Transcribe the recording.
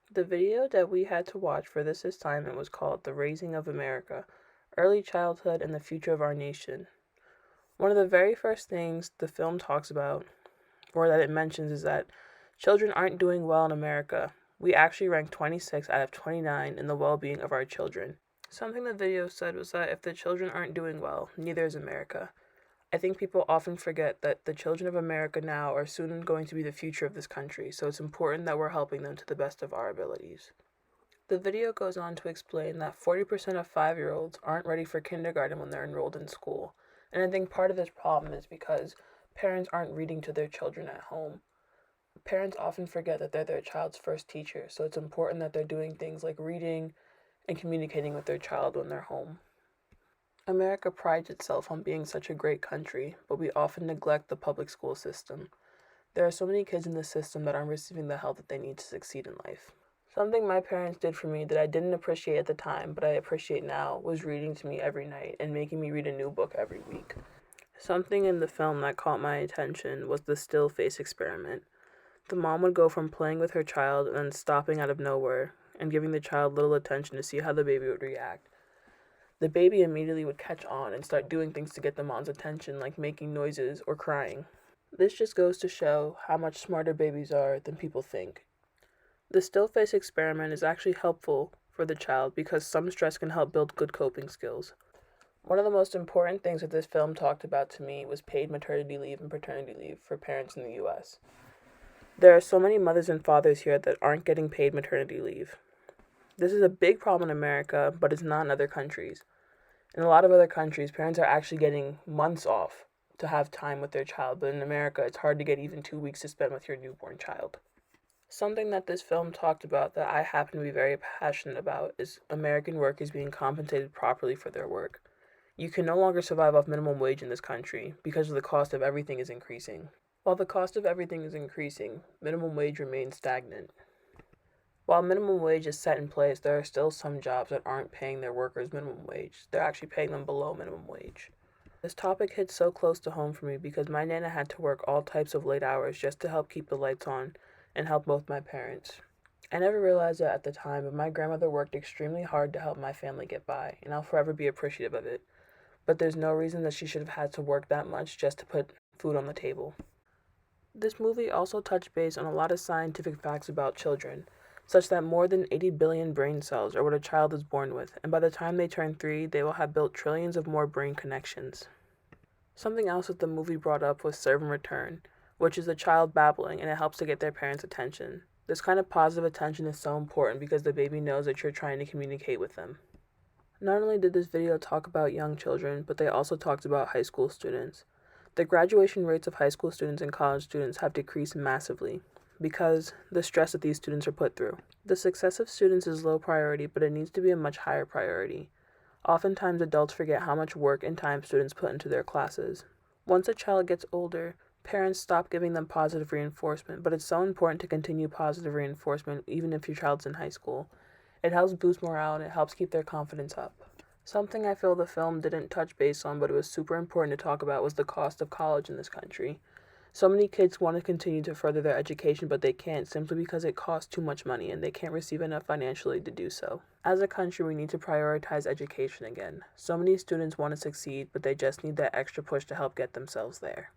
The video that we had to watch for this assignment was called The Raising of America: Early Childhood and the Future of Our Nation. One of the very first things the film talks about, or that it mentions, is that children aren't doing well in America. We actually rank 26 out of 29 in the well being of our children. Something the video said was that if the children aren't doing well, neither is America. I think people often forget that the children of America now are soon going to be the future of this country, so it's important that we're helping them to the best of our abilities. The video goes on to explain that 40% of 5-year-olds aren't ready for kindergarten when they're enrolled in school. And I think part of this problem is because parents aren't reading to their children at home. Parents often forget that they're their child's first teacher, so it's important that they're doing things like reading and communicating with their child when they're home. America prides itself on being such a great country, but we often neglect the public school system. There are so many kids in the system that aren't receiving the help that they need to succeed in life. Something my parents did for me that I didn't appreciate at the time, but I appreciate now, was reading to me every night and making me read a new book every week. Something in the film that caught my attention was the still face experiment. The mom would go from playing with her child and then stopping out of nowhere and giving the child little attention to see how the baby would react. The baby immediately would catch on and start doing things to get the mom's attention, like making noises or crying. This just goes to show how much smarter babies are than people think. The still face experiment is actually helpful for the child because some stress can help build good coping skills. One of the most important things that this film talked about to me was paid maternity leave and paternity leave for parents in the US. There are so many mothers and fathers here that aren't getting paid maternity leave. This is a big problem in America, but it's not in other countries. In a lot of other countries, parents are actually getting months off to have time with their child, but in America, it's hard to get even 2 weeks to spend with your newborn child. Something that this film talked about that I happen to be very passionate about is American workers being compensated properly for their work. You can no longer survive off minimum wage in this country because the cost of everything is increasing. While the cost of everything is increasing, minimum wage remains stagnant. While minimum wage is set in place, there are still some jobs that aren't paying their workers minimum wage. They're actually paying them below minimum wage. This topic hits so close to home for me because my nana had to work all types of late hours just to help keep the lights on and help both my parents. I never realized that at the time, but my grandmother worked extremely hard to help my family get by, and I'll forever be appreciative of it. But there's no reason that she should have had to work that much just to put food on the table. This movie also touched base on a lot of scientific facts about children, such that more than 80 billion brain cells are what a child is born with, and by the time they turn 3, they will have built trillions of more brain connections. Something else that the movie brought up was serve and return, which is a child babbling and it helps to get their parents' attention. This kind of positive attention is so important because the baby knows that you're trying to communicate with them. Not only did this video talk about young children, but they also talked about high school students. The graduation rates of high school students and college students have decreased massively because the stress that these students are put through. The success of students is low priority, but it needs to be a much higher priority. Oftentimes, adults forget how much work and time students put into their classes. Once a child gets older, parents stop giving them positive reinforcement, but it's so important to continue positive reinforcement even if your child's in high school. It helps boost morale and it helps keep their confidence up. Something I feel the film didn't touch base on, but it was super important to talk about, was the cost of college in this country. So many kids want to continue to further their education, but they can't simply because it costs too much money and they can't receive enough financially to do so. As a country, we need to prioritize education again. So many students want to succeed, but they just need that extra push to help get themselves there.